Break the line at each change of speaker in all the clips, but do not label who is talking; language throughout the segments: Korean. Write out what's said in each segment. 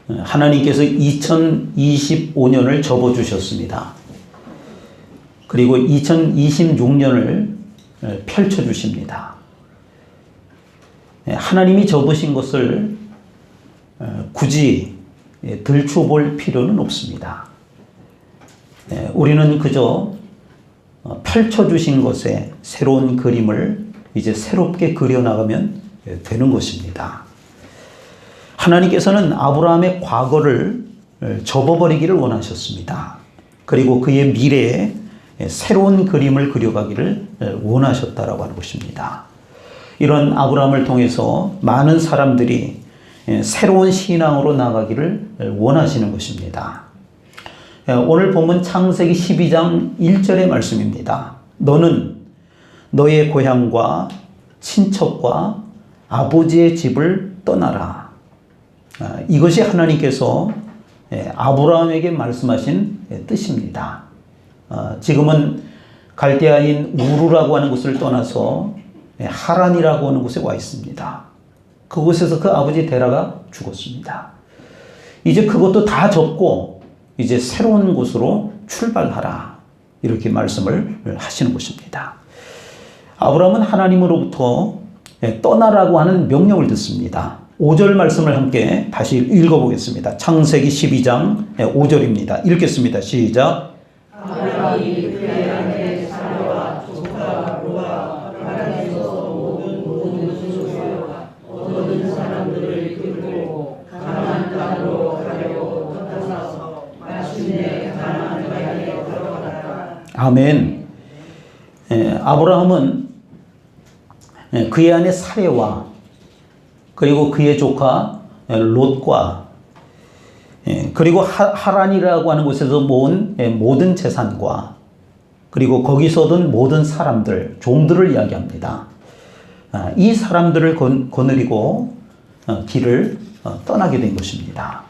하나님께서 2025년을 접어주셨습니다. 그리고 2026년을 펼쳐주십니다. 하나님이 접으신 것을 굳이 들춰볼 필요는 없습니다. 우리는 그저 펼쳐주신 것에 새로운 그림을 이제 새롭게 그려나가면 되는 것입니다. 하나님께서는 아브라함의 과거를 접어버리기를 원하셨습니다. 그리고 그의 미래에 새로운 그림을 그려가기를 원하셨다라고 하는 것입니다. 이런 아브라함을 통해서 많은 사람들이 새로운 신앙으로 나가기를 원하시는 것입니다. 오늘 본문 창세기 12장 1절의 말씀입니다. 너는 너의 고향과 친척과 아버지의 집을 떠나라. 이것이 하나님께서 아브라함에게 말씀하신 뜻입니다. 지금은 갈대아인 우르라고 하는 곳을 떠나서 하란이라고 하는 곳에 와 있습니다. 그곳에서 그 아버지 데라가 죽었습니다. 이제 그것도 다 접고 이제 새로운 곳으로 출발하라. 이렇게 말씀을 하시는 것입니다. 아브라함은 하나님으로부터 떠나라고 하는 명령을 듣습니다. 5절 말씀을 함께 다시 읽어보겠습니다. 창세기 12장 5절입니다. 읽겠습니다. 시작.
아브라함이 그의 아내 사라와 조카 롯과 가나안에서 모든 소유와 얻은 사람들을 끌고 가나안 땅으로 가려고 떠나서 마침내 가나안 땅에 들어갔다.
아멘. 아브라함은 그의 아내 사레와 그리고 그의 조카 롯과 그리고 하란이라고 하는 곳에서 모은 모든 재산과 그리고 거기서 얻은 모든 사람들, 종들을 이야기합니다. 이 사람들을 거느리고 길을 떠나게 된 것입니다.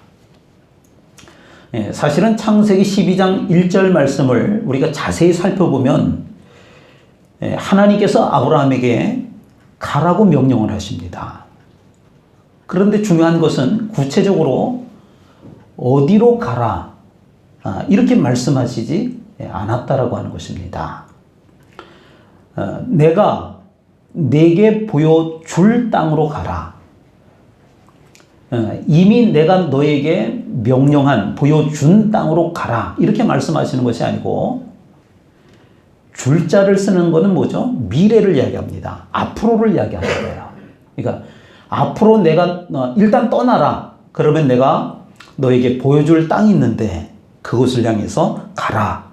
사실은 창세기 12장 1절 말씀을 우리가 자세히 살펴보면 하나님께서 아브라함에게 가라고 명령을 하십니다. 그런데 중요한 것은 구체적으로 어디로 가라 이렇게 말씀하시지 않았다라고 하는 것입니다. 내가 내게 보여줄 땅으로 가라. 이미 내가 너에게 명령한 보여준 땅으로 가라 이렇게 말씀하시는 것이 아니고 줄 자를 쓰는 것은 뭐죠? 미래를 이야기합니다. 앞으로를 이야기하는 거예요. 그러니까 앞으로 내가 일단 떠나라. 그러면 내가 너에게 보여줄 땅이 있는데 그곳을 향해서 가라.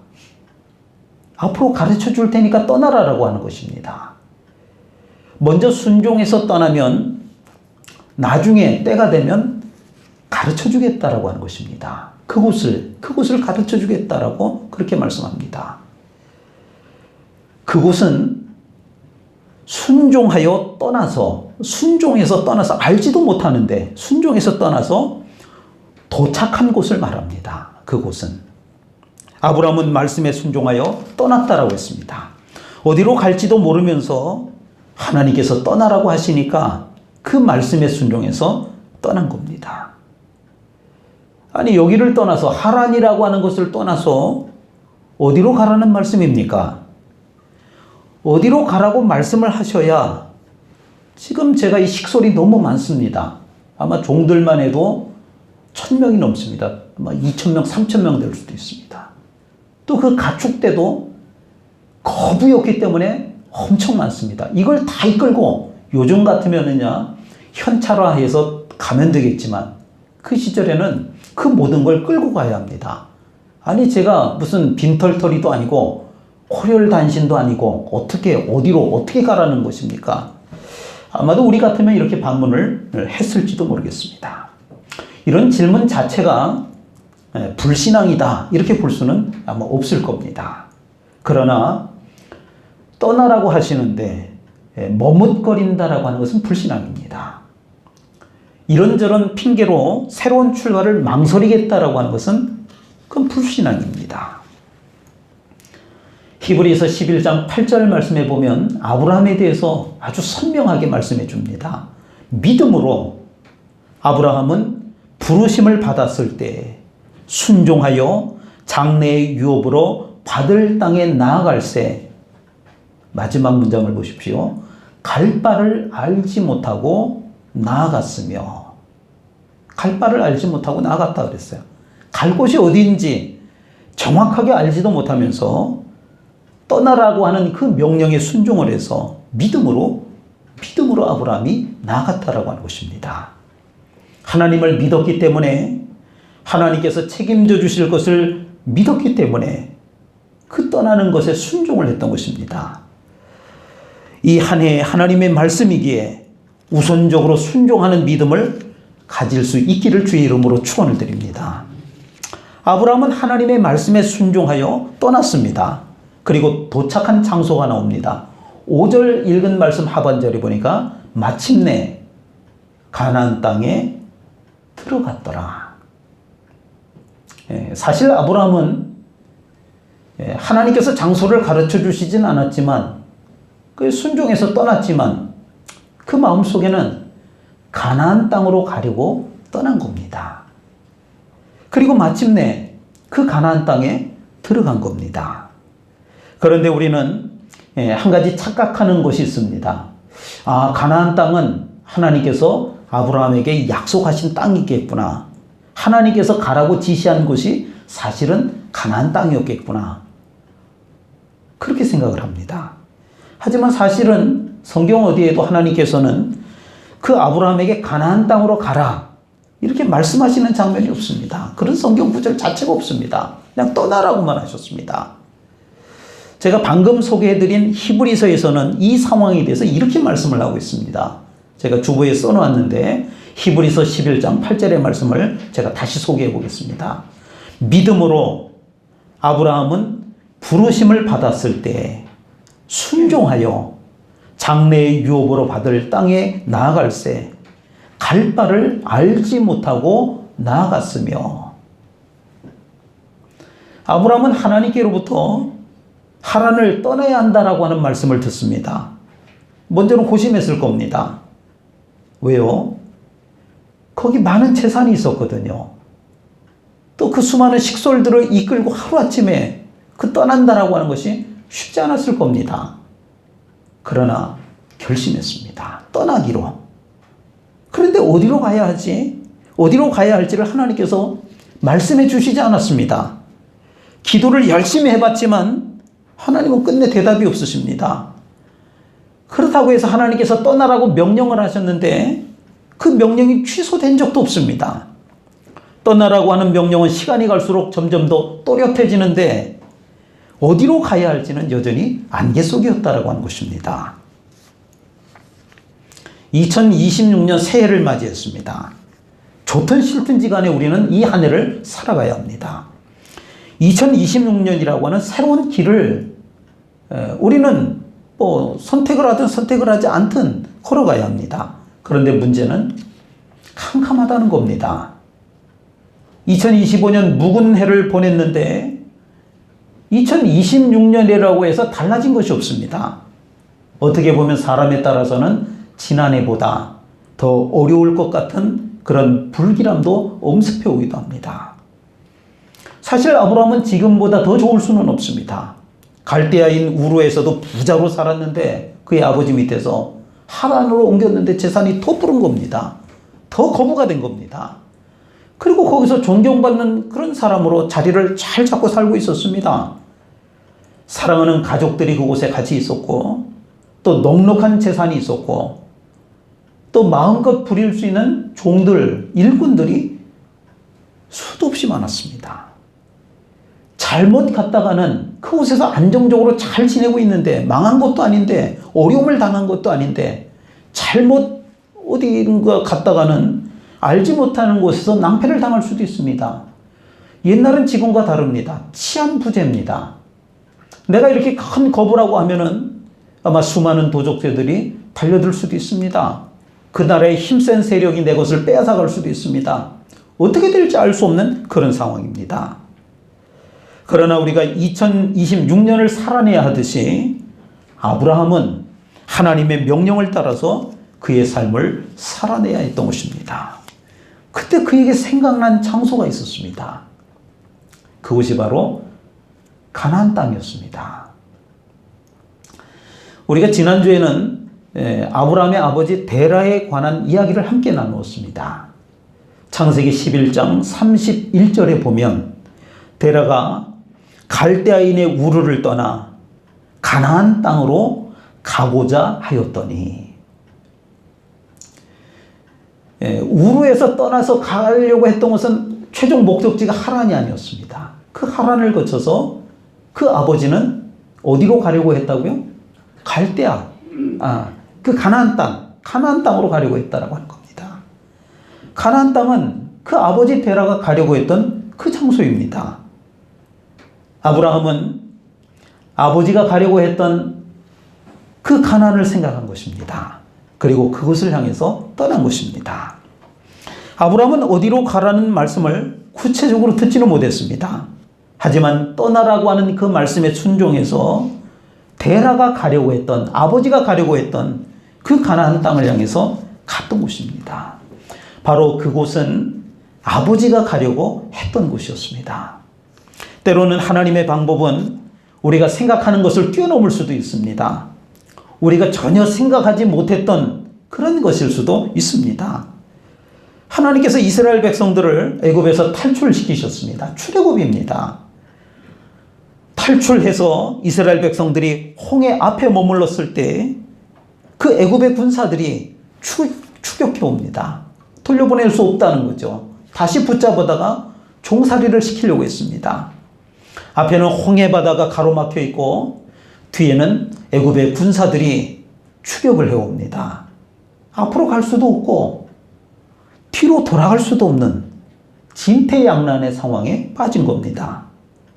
앞으로 가르쳐 줄 테니까 떠나라라고 하는 것입니다. 먼저 순종해서 떠나면 나중에 때가 되면 가르쳐 주겠다라고 하는 것입니다. 그곳을 가르쳐 주겠다라고 그렇게 말씀합니다. 그곳은 순종해서 떠나서 알지도 못하는데 순종해서 떠나서 도착한 곳을 말합니다. 그곳은 아브라함은 말씀에 순종하여 떠났다라고 했습니다. 어디로 갈지도 모르면서 하나님께서 떠나라고 하시니까 그 말씀에 순종해서 떠난 겁니다. 아니 여기를 떠나서 하란이라고 하는 것을 떠나서 어디로 가라는 말씀입니까? 어디로 가라고 말씀을 하셔야 지금 제가 이 식솔이 너무 많습니다. 아마 종들만 해도 1000명이 넘습니다. 아마 2000명, 3000명 될 수도 있습니다. 또 그 가축대도 거부였기 때문에 엄청 많습니다. 이걸 다 이끌고 요즘 같으면은요 현찰화해서 가면 되겠지만 그 시절에는 그 모든 걸 끌고 가야 합니다. 아니 제가 무슨 빈털터리도 아니고 호렬단신도 아니고 어디로 어떻게 가라는 것입니까? 아마도 우리 같으면 이렇게 반문을 했을지도 모르겠습니다. 이런 질문 자체가 불신앙이다 이렇게 볼 수는 아마 없을 겁니다. 그러나 떠나라고 하시는데 머뭇거린다라고 하는 것은 불신앙입니다. 이런저런 핑계로 새로운 출발을 망설이겠다라고 하는 것은 그건 불신앙입니다. 히브리서 11장 8절 말씀에 보면 아브라함에 대해서 아주 선명하게 말씀해 줍니다. 믿음으로 아브라함은 부르심을 받았을 때 순종하여 장래의 유업으로 받을 땅에 나아갈새. 마지막 문장을 보십시오. 갈 바를 알지 못하고 나아갔으며. 갈 바를 알지 못하고 나아갔다 그랬어요. 갈 곳이 어디인지 정확하게 알지도 못하면서 떠나라고 하는 그 명령에 순종을 해서 믿음으로 아브라함이 나아갔다라고 하는 것입니다. 하나님을 믿었기 때문에, 하나님께서 책임져 주실 것을 믿었기 때문에 그 떠나는 것에 순종을 했던 것입니다. 이 한 해 하나님의 말씀이기에 우선적으로 순종하는 믿음을 가질 수 있기를 주의 이름으로 축원을 드립니다. 아브라함은 하나님의 말씀에 순종하여 떠났습니다. 그리고 도착한 장소가 나옵니다. 5절 읽은 말씀 하반절에 보니까 마침내 가나안 땅에 들어갔더라. 사실 아브라함은 하나님께서 장소를 가르쳐 주시진 않았지만, 그 순종해서 떠났지만 그 마음속에는 가나안 땅으로 가려고 떠난 겁니다. 그리고 마침내 그 가나안 땅에 들어간 겁니다. 그런데 우리는 한 가지 착각하는 것이 있습니다. 가나안 땅은 하나님께서 아브라함에게 약속하신 땅이겠구나. 하나님께서 가라고 지시한 곳이 사실은 가나안 땅이었겠구나. 그렇게 생각을 합니다. 하지만 사실은 성경 어디에도 하나님께서는 그 아브라함에게 가나안 땅으로 가라 이렇게 말씀하시는 장면이 없습니다. 그런 성경 구절 자체가 없습니다. 그냥 떠나라고만 하셨습니다. 제가 방금 소개해드린 히브리서에서는 이 상황에 대해서 이렇게 말씀을 하고 있습니다. 제가 주보에 써놓았는데 히브리서 11장 8절의 말씀을 제가 다시 소개해 보겠습니다. 믿음으로 아브라함은 부르심을 받았을 때 순종하여 장래의 유업으로 받을 땅에 나아갈새 갈 바를 알지 못하고 나아갔으며. 아브라함은 하나님께로부터 하란을 떠나야 한다라고 하는 말씀을 듣습니다. 먼저는 고심했을 겁니다. 왜요? 거기 많은 재산이 있었거든요. 또 그 수많은 식솔들을 이끌고 하루아침에 그 떠난다라고 하는 것이 쉽지 않았을 겁니다. 그러나 결심했습니다. 떠나기로. 그런데 어디로 가야 하지? 어디로 가야 할지를 하나님께서 말씀해 주시지 않았습니다. 기도를 열심히 해봤지만 하나님은 끝내 대답이 없으십니다. 그렇다고 해서 하나님께서 떠나라고 명령을 하셨는데 그 명령이 취소된 적도 없습니다. 떠나라고 하는 명령은 시간이 갈수록 점점 더 또렷해지는데 어디로 가야 할지는 여전히 안개 속이었다라고 하는 것입니다. 2026년 새해를 맞이했습니다. 좋든 싫든지 간에 우리는 이 한 해를 살아가야 합니다. 2026년이라고 하는 새로운 길을 우리는 선택을 하든 선택을 하지 않든 걸어가야 합니다. 그런데 문제는 캄캄하다는 겁니다. 2025년 묵은 해를 보냈는데 2026년이라고 해서 달라진 것이 없습니다. 어떻게 보면 사람에 따라서는 지난해보다 더 어려울 것 같은 그런 불길함도 엄습해 오기도 합니다. 사실 아브라함은 지금보다 더 좋을 수는 없습니다. 갈대아인 우르에서도 부자로 살았는데 그의 아버지 밑에서 하란으로 옮겼는데 재산이 더 부른 겁니다. 더 거부가 된 겁니다. 그리고 거기서 존경받는 그런 사람으로 자리를 잘 잡고 살고 있었습니다. 사랑하는 가족들이 그곳에 같이 있었고 또 넉넉한 재산이 있었고 또 마음껏 부릴 수 있는 종들, 일꾼들이 수도 없이 많았습니다. 잘못 갔다가는 그곳에서 안정적으로 잘 지내고 있는데 망한 것도 아닌데 어려움을 당한 것도 아닌데 잘못 어디인가 갔다가는 알지 못하는 곳에서 낭패를 당할 수도 있습니다. 옛날은 지금과 다릅니다. 치안부재입니다. 내가 이렇게 큰 거부라고 하면은 아마 수많은 도적새들이 달려들 수도 있습니다. 그 나라의 힘센 세력이 내 것을 빼앗아갈 수도 있습니다. 어떻게 될지 알 수 없는 그런 상황입니다. 그러나 우리가 2026년을 살아내야 하듯이 아브라함은 하나님의 명령을 따라서 그의 삶을 살아내야 했던 것입니다. 그때 그에게 생각난 장소가 있었습니다. 그곳이 바로 가나안 땅이었습니다. 우리가 지난주에는 아브라함의 아버지 데라에 관한 이야기를 함께 나누었습니다. 창세기 11장 31절에 보면 데라가 갈대아인의 우르를 떠나 가나안 땅으로 가고자 하였더니, 우르에서 떠나서 가려고 했던 것은 최종 목적지가 하란이 아니었습니다. 그 하란을 거쳐서 그 아버지는 어디로 가려고 했다고요? 갈대아, 그 가나안 땅으로 가려고 했다라고 하는 겁니다. 가나안 땅은 그 아버지 데라가 가려고 했던 그 장소입니다. 아브라함은 아버지가 가려고 했던 그 가나안을 생각한 것입니다. 그리고 그것을 향해서 떠난 것입니다. 아브라함은 어디로 가라는 말씀을 구체적으로 듣지는 못했습니다. 하지만 떠나라고 하는 그 말씀에 순종해서 데라가 가려고 했던, 아버지가 가려고 했던 그 가나안 땅을 향해서 갔던 곳입니다. 바로 그곳은 아버지가 가려고 했던 곳이었습니다. 때로는 하나님의 방법은 우리가 생각하는 것을 뛰어넘을 수도 있습니다. 우리가 전혀 생각하지 못했던 그런 것일 수도 있습니다. 하나님께서 이스라엘 백성들을 애굽에서 탈출시키셨습니다. 출애굽입니다. 탈출해서 이스라엘 백성들이 홍해 앞에 머물렀을 때 그 애굽의 군사들이 추격해 옵니다. 돌려보낼 수 없다는 거죠. 다시 붙잡아다가 종살이를 시키려고 했습니다. 앞에는 홍해 바다가 가로막혀 있고 뒤에는 애굽의 군사들이 추격을 해옵니다. 앞으로 갈 수도 없고 뒤로 돌아갈 수도 없는 진퇴양난의 상황에 빠진 겁니다.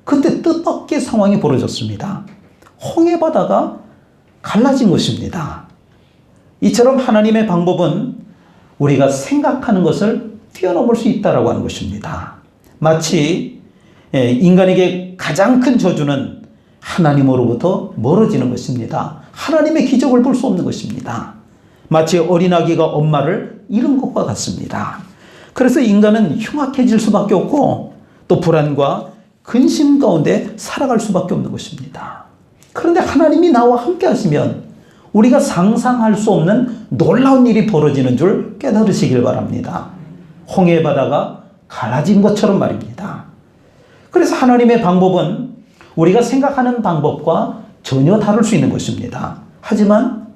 그때 뜻밖의 상황이 벌어졌습니다. 홍해 바다가 갈라진 것입니다. 이처럼 하나님의 방법은 우리가 생각하는 것을 뛰어넘을 수 있다고 하는 것입니다. 마치 인간에게 가장 큰 저주는 하나님으로부터 멀어지는 것입니다. 하나님의 기적을 볼 수 없는 것입니다. 마치 어린아기가 엄마를 잃은 것과 같습니다. 그래서 인간은 흉악해질 수밖에 없고 또 불안과 근심 가운데 살아갈 수밖에 없는 것입니다. 그런데 하나님이 나와 함께 하시면 우리가 상상할 수 없는 놀라운 일이 벌어지는 줄 깨달으시길 바랍니다. 홍해 바다가 갈라진 것처럼 말입니다. 그래서 하나님의 방법은 우리가 생각하는 방법과 전혀 다를 수 있는 것입니다. 하지만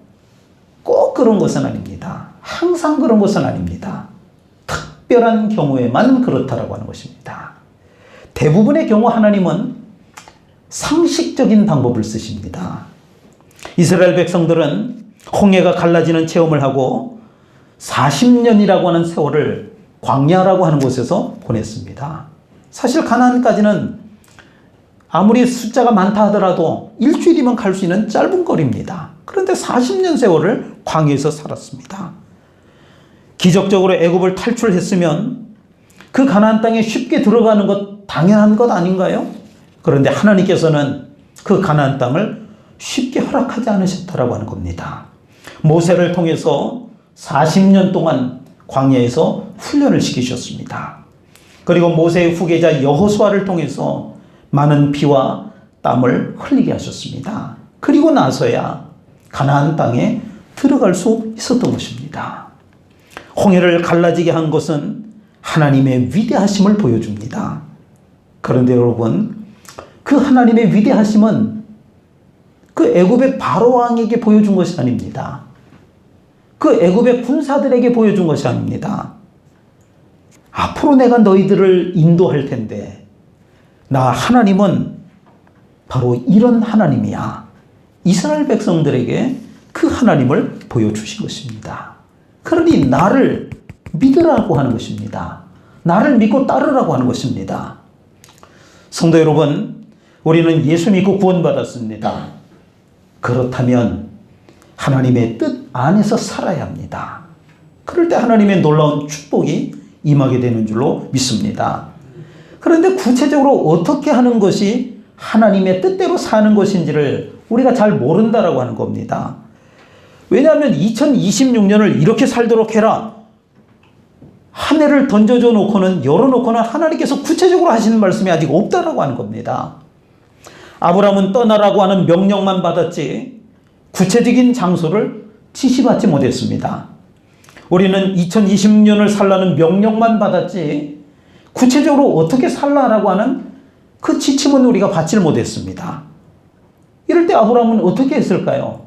꼭 그런 것은 아닙니다. 항상 그런 것은 아닙니다. 특별한 경우에만 그렇다라고 하는 것입니다. 대부분의 경우 하나님은 상식적인 방법을 쓰십니다. 이스라엘 백성들은 홍해가 갈라지는 체험을 하고 40년이라고 하는 세월을 광야라고 하는 곳에서 보냈습니다. 사실 가나안까지는 아무리 숫자가 많다 하더라도 일주일이면 갈 수 있는 짧은 거리입니다. 그런데 40년 세월을 광야에서 살았습니다. 기적적으로 애굽을 탈출했으면 그 가나안 땅에 쉽게 들어가는 것 당연한 것 아닌가요? 그런데 하나님께서는 그 가나안 땅을 쉽게 허락하지 않으셨다라고 하는 겁니다. 모세를 통해서 40년 동안 광야에서 훈련을 시키셨습니다. 그리고 모세의 후계자 여호수아를 통해서 많은 피와 땀을 흘리게 하셨습니다. 그리고 나서야 가나안 땅에 들어갈 수 있었던 것입니다. 홍해를 갈라지게 한 것은 하나님의 위대하심을 보여줍니다. 그런데 여러분, 그 하나님의 위대하심은 그 애굽의 바로 왕에게 보여준 것이 아닙니다. 그 애굽의 군사들에게 보여준 것이 아닙니다. 앞으로 내가 너희들을 인도할 텐데 나 하나님은 바로 이런 하나님이야. 이스라엘 백성들에게 그 하나님을 보여주신 것입니다. 그러니 나를 믿으라고 하는 것입니다. 나를 믿고 따르라고 하는 것입니다. 성도 여러분, 우리는 예수 믿고 구원받았습니다. 그렇다면 하나님의 뜻 안에서 살아야 합니다. 그럴 때 하나님의 놀라운 축복이 임하게 되는 줄로 믿습니다. 그런데 구체적으로 어떻게 하는 것이 하나님의 뜻대로 사는 것인지를 우리가 잘 모른다라고 하는 겁니다. 왜냐하면 2026년을 이렇게 살도록 해라. 한 해를 던져줘 놓고는, 열어놓고는 하나님께서 구체적으로 하시는 말씀이 아직 없다라고 하는 겁니다. 아브라함은 떠나라고 하는 명령만 받았지 구체적인 장소를 지시받지 못했습니다. 우리는 2020년을 살라는 명령만 받았지 구체적으로 어떻게 살라라고 하는 그 지침은 우리가 받지 못했습니다. 이럴 때 아브라함은 어떻게 했을까요?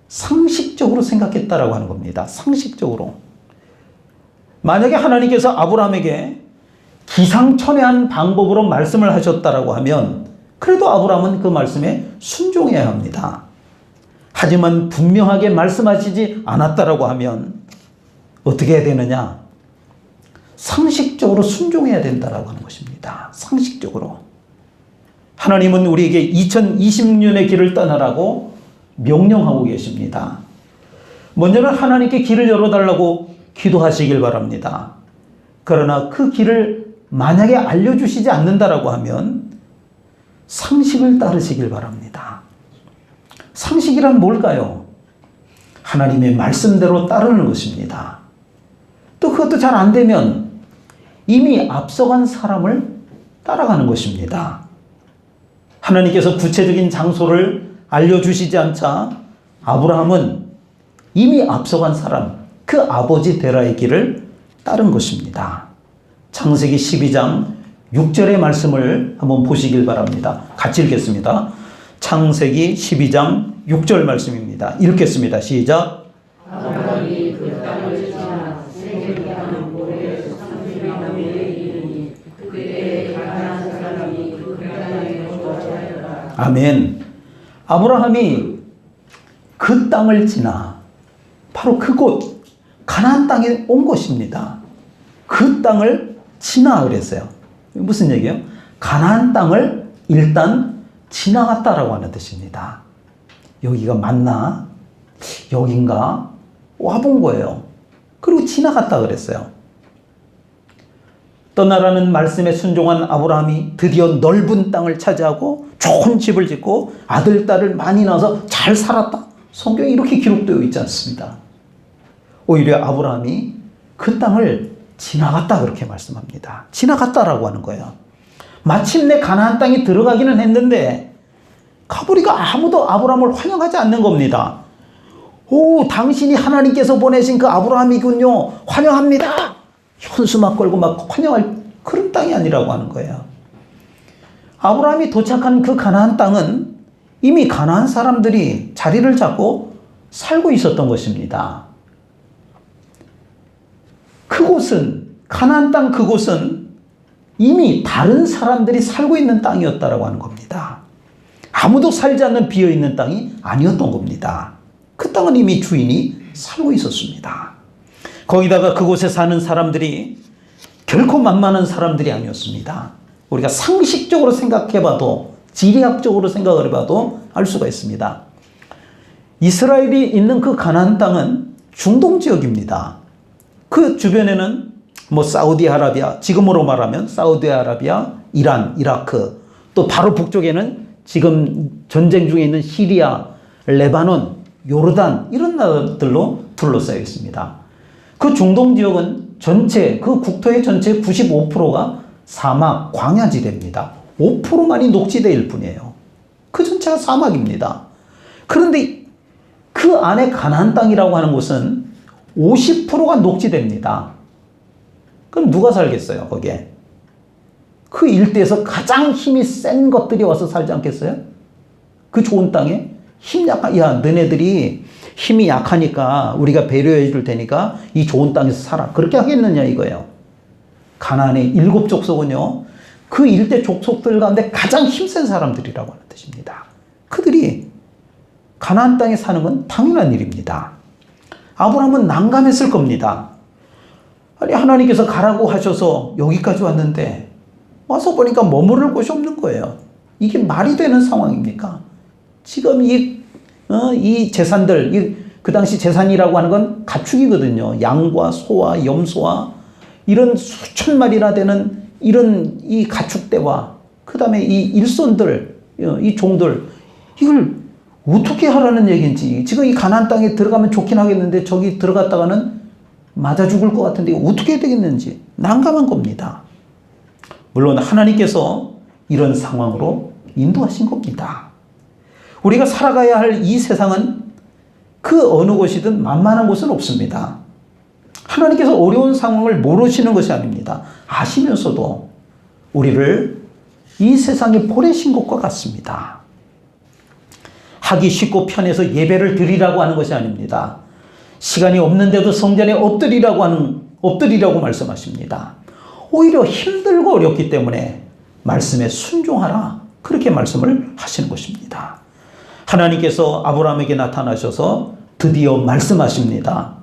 상식적으로 생각했다라고 하는 겁니다. 상식적으로. 만약에 하나님께서 아브라함에게 기상천외한 방법으로 말씀을 하셨다라고 하면 그래도 아브라함은 그 말씀에 순종해야 합니다. 하지만 분명하게 말씀하시지 않았다라고 하면 어떻게 해야 되느냐? 상식적으로 순종해야 된다라고 하는 것입니다. 상식적으로. 하나님은 우리에게 2020년의 길을 떠나라고 명령하고 계십니다. 먼저는 하나님께 길을 열어달라고 기도하시길 바랍니다. 그러나 그 길을 만약에 알려주시지 않는다라고 하면 상식을 따르시길 바랍니다. 상식이란 뭘까요? 하나님의 말씀대로 따르는 것입니다. 또 그것도 잘 안 되면 이미 앞서간 사람을 따라가는 것입니다. 하나님께서 구체적인 장소를 알려주시지 않자 아브라함은 이미 앞서간 사람, 그 아버지 데라의 길을 따른 것입니다. 창세기 12장 6절의 말씀을 한번 보시길 바랍니다. 같이 읽겠습니다. 창세기 12장 6절 말씀입니다. 읽겠습니다. 시작.
아브라함이 그 땅을 지나 세겜이라는 모래에서 30일 후에 이르니 그때 가나안 사람이 그 땅에 거주하였다.
아멘. 아브라함이 그 땅을 지나 바로 그곳 가나안 땅에 온 것입니다. 그 땅을 지나 그랬어요. 무슨 얘기예요? 가나안 땅을 일단 지나갔다라고 하는 뜻입니다. 여기가 맞나? 여긴가? 와본 거예요. 그리고 지나갔다 그랬어요. 떠나라는 말씀에 순종한 아브라함이 드디어 넓은 땅을 차지하고 좋은 집을 짓고 아들, 딸을 많이 낳아서 잘 살았다. 성경에 이렇게 기록되어 있지 않습니다. 오히려 아브라함이 그 땅을 지나갔다 그렇게 말씀합니다. 지나갔다라고 하는 거예요. 마침내 가나안 땅에 들어가기는 했는데 가보니까 아무도 아브라함을 환영하지 않는 겁니다. 오, 당신이 하나님께서 보내신 그 아브라함이군요. 환영합니다. 현수막 걸고 막 환영할 그런 땅이 아니라고 하는 거예요. 아브라함이 도착한 그 가나안 땅은 이미 가나안 사람들이 자리를 잡고 살고 있었던 것입니다. 그곳은, 가나안 땅 그곳은 이미 다른 사람들이 살고 있는 땅이었다라고 하는 겁니다. 아무도 살지 않는 비어있는 땅이 아니었던 겁니다. 그 땅은 이미 주인이 살고 있었습니다. 거기다가 그곳에 사는 사람들이 결코 만만한 사람들이 아니었습니다. 우리가 상식적으로 생각해봐도, 지리학적으로 생각을 해봐도 알 수가 있습니다. 이스라엘이 있는 그 가나안 땅은 중동 지역입니다. 그 주변에는 뭐 사우디아라비아, 지금으로 말하면 사우디아라비아, 이란, 이라크, 또 바로 북쪽에는 지금 전쟁 중에 있는 시리아, 레바논, 요르단 이런 나라들로 둘러싸여 있습니다. 그 중동 지역은 전체, 그 국토의 전체 95%가 사막, 광야지대입니다. 5%만이 녹지대일 뿐이에요. 그 전체가 사막입니다. 그런데 그 안에 가나안 땅이라고 하는 곳은 50%가 녹지대입니다. 그럼 누가 살겠어요, 거기에? 그 일대에서 가장 힘이 센 것들이 와서 살지 않겠어요? 그 좋은 땅에? 야, 너네들이 힘이 약하니까 우리가 배려해 줄 테니까 이 좋은 땅에서 살아. 그렇게 하겠느냐 이거예요. 가나안의 7족속은요, 그 일대 족속들 가운데 가장 힘센 사람들이라고 하는 뜻입니다. 그들이 가나안 땅에 사는 건 당연한 일입니다. 아브라함은 난감했을 겁니다. 아니, 하나님께서 가라고 하셔서 여기까지 왔는데 와서 보니까 머무를 곳이 없는 거예요. 이게 말이 되는 상황입니까? 지금 이 재산들, 그 당시 재산이라고 하는 건 가축이거든요. 양과 소와 염소와 이런 수천 마리나 되는 이런 이 가축대와 그 다음에 이 일손들, 이 종들, 이걸 어떻게 하라는 얘기인지. 지금 이 가나안 땅에 들어가면 좋긴 하겠는데 저기 들어갔다가는 맞아 죽을 것 같은데 어떻게 해야 되겠는지 난감한 겁니다. 물론 하나님께서 이런 상황으로 인도하신 겁니다. 우리가 살아가야 할 이 세상은 그 어느 곳이든 만만한 곳은 없습니다. 하나님께서 어려운 상황을 모르시는 것이 아닙니다. 아시면서도 우리를 이 세상에 보내신 것과 같습니다. 하기 쉽고 편해서 예배를 드리라고 하는 것이 아닙니다. 시간이 없는데도 성전에 엎드리라고 말씀하십니다. 오히려 힘들고 어렵기 때문에 말씀에 순종하라. 그렇게 말씀을 하시는 것입니다. 하나님께서 아브라함에게 나타나셔서 드디어 말씀하십니다.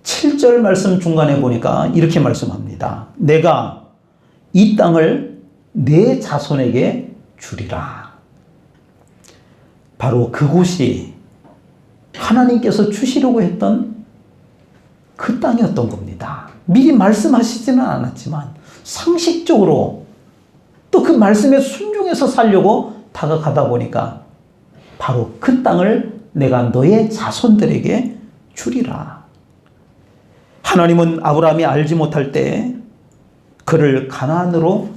7절 말씀 중간에 보니까 이렇게 말씀합니다. 내가 이 땅을 내 자손에게 주리라. 바로 그곳이 하나님께서 주시려고 했던 그 땅이었던 겁니다. 미리 말씀하시지는 않았지만 상식적으로 또 그 말씀에 순종해서 살려고 다가가다 보니까 바로 그 땅을 내가 너의 자손들에게 주리라. 하나님은 아브라함이 알지 못할 때 그를 가나안으로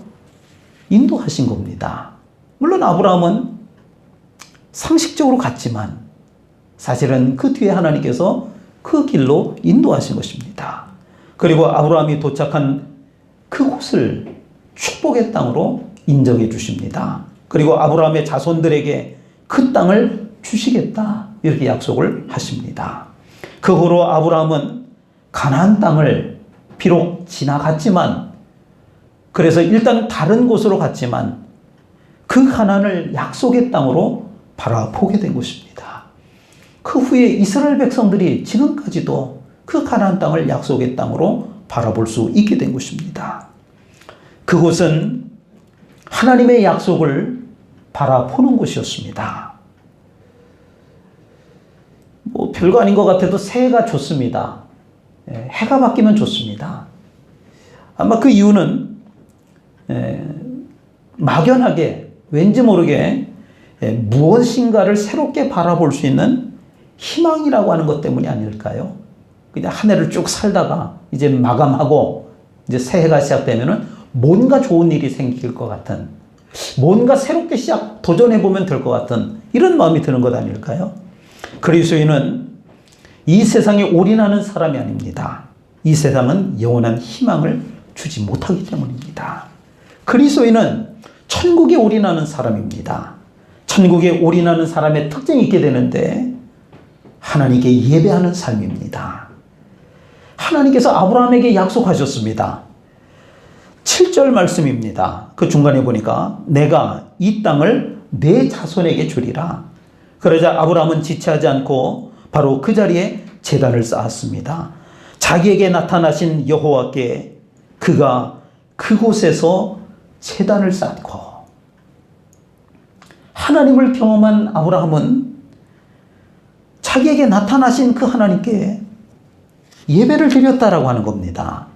인도하신 겁니다. 물론 아브라함은 상식적으로 갔지만 사실은 그 뒤에 하나님께서 그 길로 인도하신 것입니다. 그리고 아브라함이 도착한 그곳을 축복의 땅으로 인정해 주십니다. 그리고 아브라함의 자손들에게 그 땅을 주시겠다 이렇게 약속을 하십니다. 그 후로 아브라함은 가나안 땅을 비록 지나갔지만 그래서 일단 다른 곳으로 갔지만 그 가나안을 약속의 땅으로 바라보게 된 것입니다. 그 후에 이스라엘 백성들이 지금까지도 그 가나안 땅을 약속의 땅으로 바라볼 수 있게 된 것입니다. 그곳은 하나님의 약속을 바라보는 곳이었습니다. 별거 아닌 것 같아도 새해가 좋습니다. 해가 바뀌면 좋습니다. 아마 그 이유는 막연하게 왠지 모르게 무엇인가를 새롭게 바라볼 수 있는 희망이라고 하는 것 때문이 아닐까요? 그냥 한 해를 쭉 살다가 이제 마감하고 이제 새해가 시작되면은 뭔가 좋은 일이 생길 것 같은, 뭔가 새롭게 도전해보면 될 것 같은 이런 마음이 드는 것 아닐까요? 그리스도인은 이 세상에 올인하는 사람이 아닙니다. 이 세상은 영원한 희망을 주지 못하기 때문입니다. 그리스도인은 천국에 올인하는 사람입니다. 천국에 올인하는 사람의 특징이 있게 되는데 하나님께 예배하는 삶입니다. 하나님께서 아브라함에게 약속하셨습니다. 7절 말씀입니다. 그 중간에 보니까 내가 이 땅을 내 자손에게 주리라. 그러자 아브라함은 지체하지 않고 바로 그 자리에 제단을 쌓았습니다. 자기에게 나타나신 여호와께 그가 그곳에서 제단을 쌓고 하나님을 경험한 아브라함은 자기에게 나타나신 그 하나님께 예배를 드렸다라고 하는 겁니다.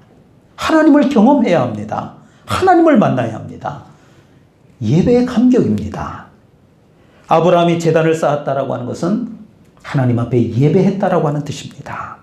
하나님을 경험해야 합니다. 하나님을 만나야 합니다. 예배의 감격입니다. 아브라함이 제단을 쌓았다라고 하는 것은 하나님 앞에 예배했다라고 하는 뜻입니다.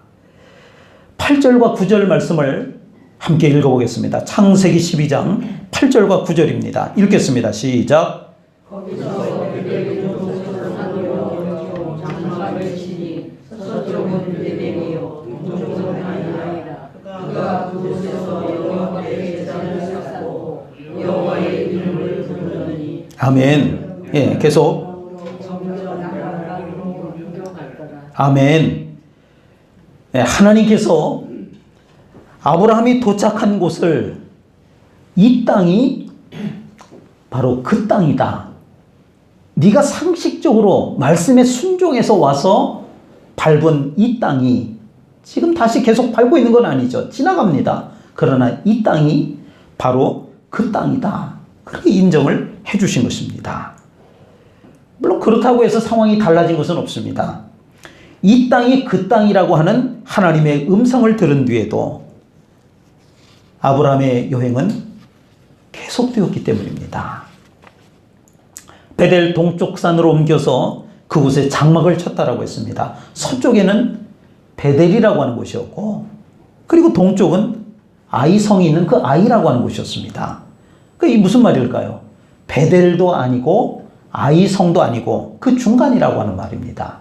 8절과 9절 말씀을 함께 읽어보겠습니다. 창세기 12장 8절과 9절입니다. 읽겠습니다. 시작.
거기서 그들이 동쪽으로 산으로 장막을 치니 서쪽은 베델이요 동쪽은 아이라. 그가 그곳에서 여호와께 제단을 쌓고 여호와의 이름을 부르더니
아멘. 예, 계속. 아멘. 예, 하나님께서 아브라함이 도착한 곳을 이 땅이 바로 그 땅이다. 네가 상식적으로 말씀에 순종해서 와서 밟은 이 땅이 지금 다시 계속 밟고 있는 건 아니죠. 지나갑니다. 그러나 이 땅이 바로 그 땅이다. 그렇게 인정을 해 주신 것입니다. 물론 그렇다고 해서 상황이 달라진 것은 없습니다. 이 땅이 그 땅이라고 하는 하나님의 음성을 들은 뒤에도 아브라함의 여행은 계속되었기 때문입니다. 베델 동쪽 산으로 옮겨서 그곳에 장막을 쳤다라고 했습니다. 서쪽에는 베델이라고 하는 곳이었고, 그리고 동쪽은 아이성이 있는 그 아이라고 하는 곳이었습니다. 이 무슨 말일까요? 베델도 아니고 아이성도 아니고 그 중간이라고 하는 말입니다.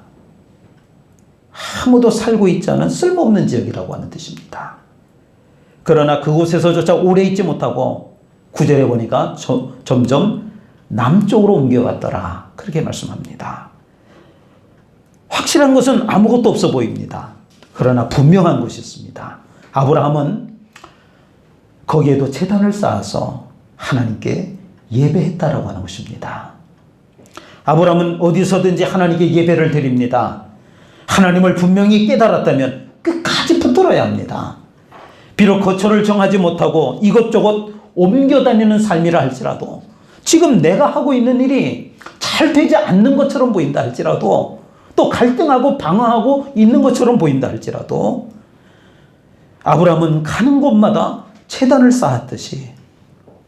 아무도 살고 있지 않은 쓸모없는 지역이라고 하는 뜻입니다. 그러나 그곳에서조차 오래 있지 못하고 9절에 보니까 점점 남쪽으로 옮겨갔더라. 그렇게 말씀합니다. 확실한 것은 아무것도 없어 보입니다. 그러나 분명한 것이 있습니다. 아브라함은 거기에도 제단을 쌓아서 하나님께 예배했다라고 하는 것입니다. 아브라함은 어디서든지 하나님께 예배를 드립니다. 하나님을 분명히 깨달았다면 끝까지 붙들어야 합니다. 비록 거처를 정하지 못하고 이것저것 옮겨 다니는 삶이라 할지라도, 지금 내가 하고 있는 일이 잘 되지 않는 것처럼 보인다 할지라도, 또 갈등하고 방황하고 있는 것처럼 보인다 할지라도, 아브라함은 가는 곳마다 제단을 쌓았듯이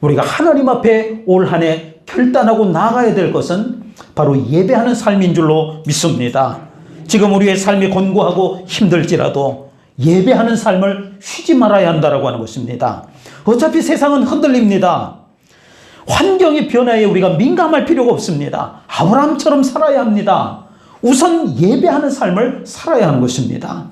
우리가 하나님 앞에 올 한 해 결단하고 나아가야 될 것은 바로 예배하는 삶인 줄로 믿습니다. 지금 우리의 삶이 곤고하고 힘들지라도 예배하는 삶을 쉬지 말아야 한다고 하는 것입니다. 어차피 세상은 흔들립니다. 환경의 변화에 우리가 민감할 필요가 없습니다. 아브라함처럼 살아야 합니다. 우선 예배하는 삶을 살아야 하는 것입니다.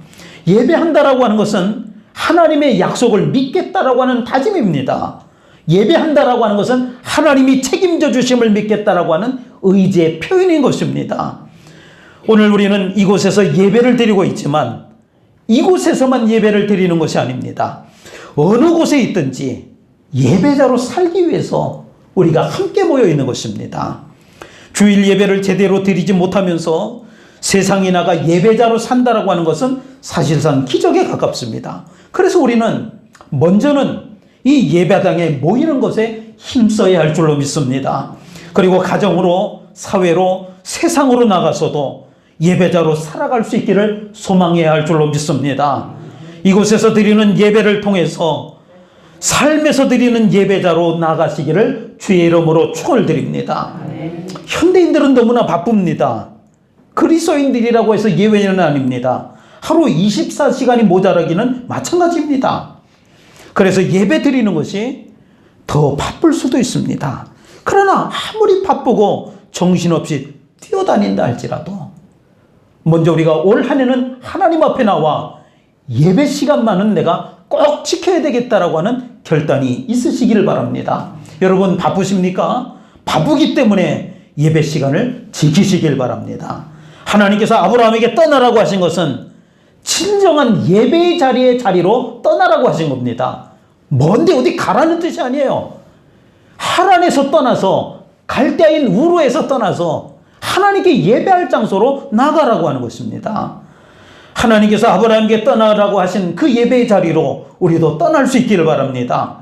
예배한다라고 하는 것은 하나님의 약속을 믿겠다라고 하는 다짐입니다. 예배한다라고 하는 것은 하나님이 책임져 주심을 믿겠다라고 하는 의지의 표현인 것입니다. 오늘 우리는 이곳에서 예배를 드리고 있지만 이곳에서만 예배를 드리는 것이 아닙니다. 어느 곳에 있든지 예배자로 살기 위해서 우리가 함께 모여 있는 것입니다. 주일 예배를 제대로 드리지 못하면서 세상에 나가 예배자로 산다라고 하는 것은 사실상 기적에 가깝습니다. 그래서 우리는 먼저는 이 예배당에 모이는 것에 힘써야 할 줄로 믿습니다. 그리고 가정으로, 사회로, 세상으로 나가서도 예배자로 살아갈 수 있기를 소망해야 할 줄로 믿습니다. 이곳에서 드리는 예배를 통해서 삶에서 드리는 예배자로 나가시기를 주의 이름으로 축원을 드립니다. 현대인들은 너무나 바쁩니다. 그리스도인들이라고 해서 예외는 아닙니다. 하루 24시간이 모자라기는 마찬가지입니다. 그래서 예배 드리는 것이 더 바쁠 수도 있습니다. 그러나 아무리 바쁘고 정신없이 뛰어다닌다 할지라도 먼저 우리가 올 한 해는 하나님 앞에 나와 예배 시간만은 내가 꼭 지켜야 되겠다라고 하는 결단이 있으시기를 바랍니다. 여러분 바쁘십니까? 바쁘기 때문에 예배 시간을 지키시길 바랍니다. 하나님께서 아브라함에게 떠나라고 하신 것은 진정한 예배의 자리로 떠나라고 하신 겁니다. 먼데 어디 가라는 뜻이 아니에요. 하란에서 떠나서, 갈대아인 우르에서 떠나서 하나님께 예배할 장소로 나가라고 하는 것입니다. 하나님께서 아브라함에게 떠나라고 하신 그 예배의 자리로 우리도 떠날 수 있기를 바랍니다.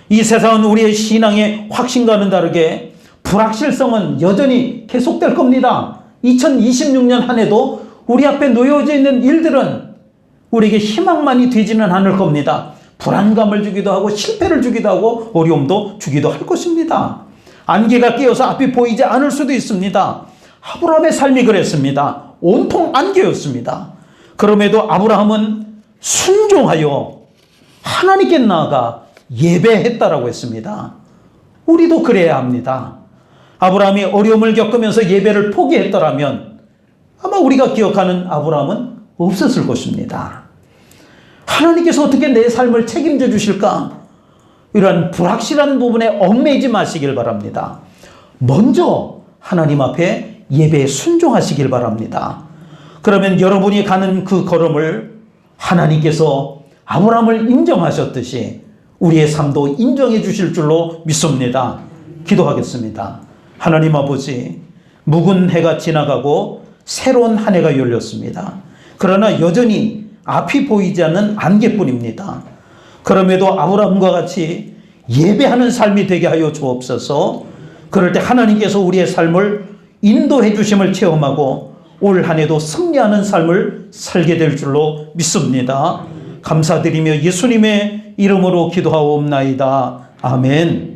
이 세상은 우리의 신앙의 확신과는 다르게 불확실성은 여전히 계속될 겁니다. 2026년 한 해도 우리 앞에 놓여져 있는 일들은 우리에게 희망만이 되지는 않을 겁니다. 불안감을 주기도 하고 실패를 주기도 하고 어려움도 주기도 할 것입니다. 안개가 끼어서 앞이 보이지 않을 수도 있습니다. 아브라함의 삶이 그랬습니다. 온통 안개였습니다. 그럼에도 아브라함은 순종하여 하나님께 나아가 예배했다라고 했습니다. 우리도 그래야 합니다. 아브라함이 어려움을 겪으면서 예배를 포기했더라면 아마 우리가 기억하는 아브라함은 없었을 것입니다. 하나님께서 어떻게 내 삶을 책임져 주실까? 이런 불확실한 부분에 얽매이지 마시길 바랍니다. 먼저 하나님 앞에 예배에 순종하시길 바랍니다. 그러면 여러분이 가는 그 걸음을 하나님께서 아브라함을 인정하셨듯이 우리의 삶도 인정해 주실 줄로 믿습니다. 기도하겠습니다. 하나님 아버지, 묵은 해가 지나가고 새로운 한 해가 열렸습니다. 그러나 여전히 앞이 보이지 않는 안개뿐입니다. 그럼에도 아브라함과 같이 예배하는 삶이 되게 하여 주옵소서. 그럴 때 하나님께서 우리의 삶을 인도해 주심을 체험하고 올 한 해도 승리하는 삶을 살게 될 줄로 믿습니다. 감사드리며 예수님의 이름으로 기도하옵나이다. 아멘.